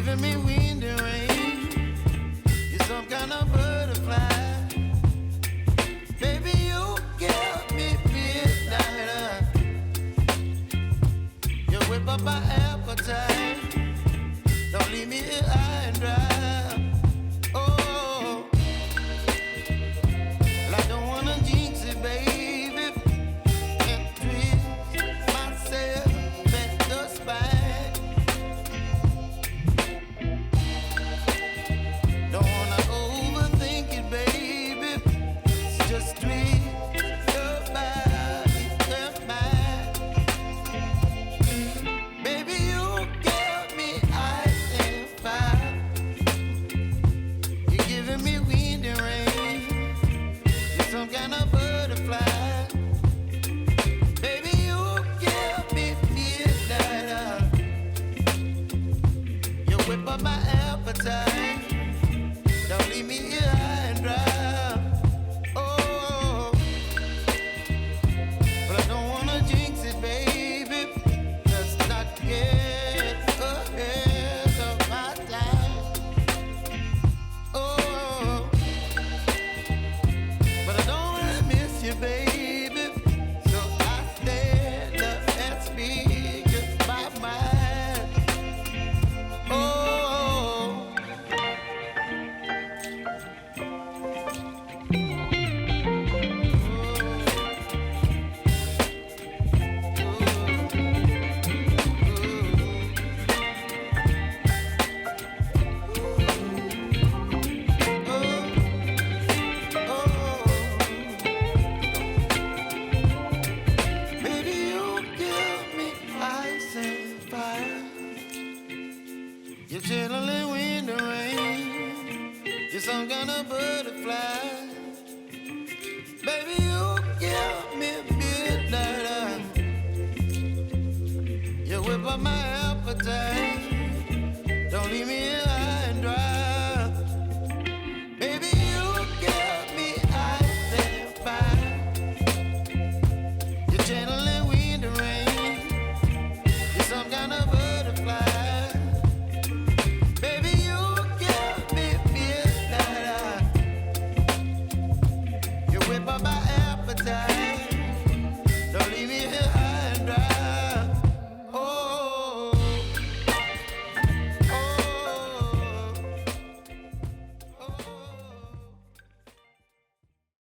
giving me wind and rain. You're some kind of butterfly. Baby, you give me midnight. You whip up my appetite. Don't leave me here high and dry. Oh, well, I don't wanna jinx it, baby, and twist myself at the spine. Don't wanna overthink it, baby. It's just twist your body and mine. Baby, you give me ice and fire. You're giving me wind and rain. You're some kind of butterfly. Baby, you give me midnight. You whip up my appetite. Don't leave me here high and dry. Oh, but I don't wanna jinx it, baby. Let's not get ahead of my time. Oh, but I don't wanna miss you, baby. So I stand up and speak my mind. Oh. Baby, you give me ice and fire. You're chilling wind and rain. You're some kind of butterfly. Baby, you give me midnight. You whip up my appetite.